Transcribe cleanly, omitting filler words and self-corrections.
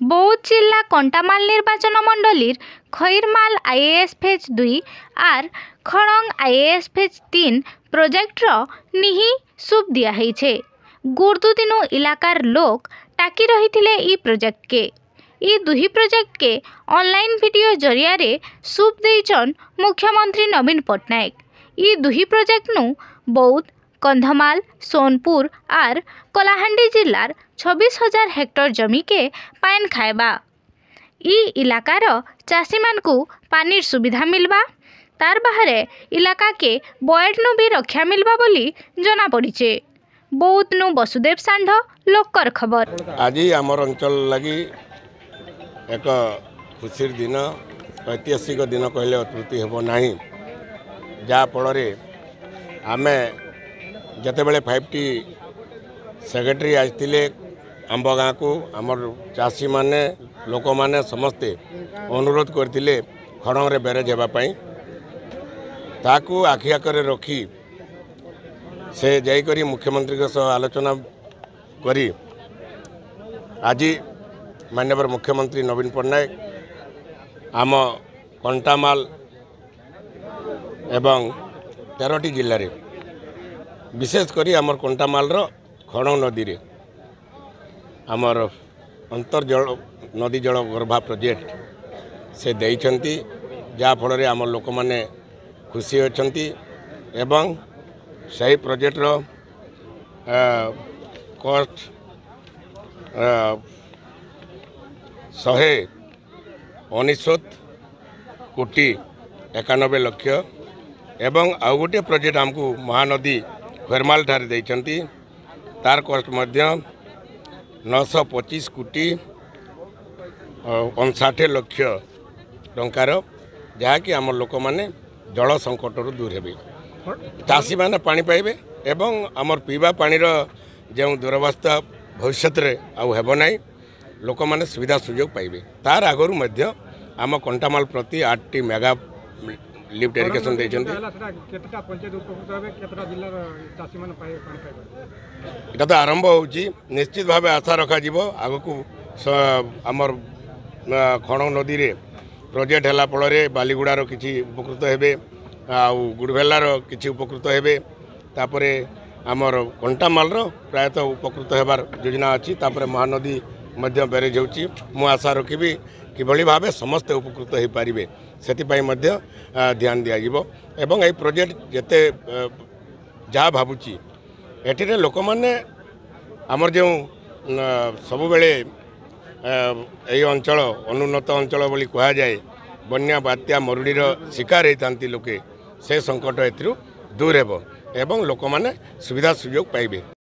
बौद्ध जिला कंटामाल निर्वाचन मंडलीर खैरमाल आईएएस फेज 2 आर खड़ंग आईएएस फेज 3 प्रोजेक्टर निहि सुब दिया है। गुर्दु दिनु इलाकार लोक टाकी रही थिले ई प्रोजेक्ट के। ई दुही प्रोजेक्ट के ऑनलाइन वीडियो जरिया रे सुब देइचन मुख्यमंत्री नवीन पट्टनायक। ई दुही प्रोजेक्ट नु बौद्ध, कंधमाल, सोनपुर आर कलाहांडी जिलार 26,000 हेक्टर जमी के पाइन खाएबा। ई इलाकार चाषी मान को पानीर सुविधा मिलबा। तार बाहरे इलाका के बॉयड नु भी रक्षा मिलबा बोली जना पड़ीचे। बौद्ध नु वसुदेव सांढ, लोकर खबर। आज आमर अंचल लगी एक खुशी दिन, ऐतिहासिक दिन कहले अत्रुति हेब नाही। जाफल आम जितेबले 5T सेक्रेटरी आसते आंब गाँ को आमर चाषी माने लोक माने समस्ते अनुरोध करते खड़ंग रे बैरेज होगापाई। ताकू आखि आखरे रखी से जाइकरी मुख्यमंत्री के सह आलोचना करी आज माननीय मुख्यमंत्री नवीन पट्टनायक आम कंटामाल एवं 13टी जिले में विशेष करी आमर कंटामाल खड़ंग नदी रे आमर अंतर्जल नदी जल गर्भा प्रोजेक्ट से देइछंती। जाफल आम लोक मैंने खुशी होती एवं सही प्रोजेक्ट कॉस्ट 119 कोटी 91 लक्ष एवं आउ गोटे प्रोजेक्ट आमको महानदी खैरमाल ठारे देइछंती। तार कॉस्ट मध्य 925 कोटी 59 लक्ष टंकार, जहाँकि आम लोक मैंने जल संकट दूर हे। चाषी मैंने पानी पाइबे एवं आमर पीवा पानी जो दुरवस्था भविष्य आउ हेब नाही। लोक मैंने सुविधा सुजोग पाइबे। तार आगरू मध्य आम कंटामाल प्रति 8टी मेगा लिफ्ट इरिगेशन देइछंती। इटा तो आरंभ होउची, निश्चित भाव आशा रखा जीवो आगकू आमर खड़ंग नदी रे प्रोजेक्ट हैला फल बालीगुड़ार किछि उपकृत हेबे, आउ गुड़भेलार किछि उपकृत हेबे। तापरे आमर कंटामाल प्रायतः उपकृत हेबार योजना अच्छी। तापरे महानदी मध्य बैरेज होउची। मु आशा रखिबी किभली भावे समस्त उपकृत हो पारिबे, सेतिपाई मध्य ध्यान दिया जिवो। एवं ए प्रोजेक्ट जेते जहाँ भावुची एठिरे लोक माने आमर जो सबु बेले यही अंचल अनुन्नत अंचल बोली कहा जाए, बन्या बात्या मरुड़ीर शिकार होती लोके, से संकट एथरू दूर हेब एवं लोक माने सुविधा सुजोग पाइबे।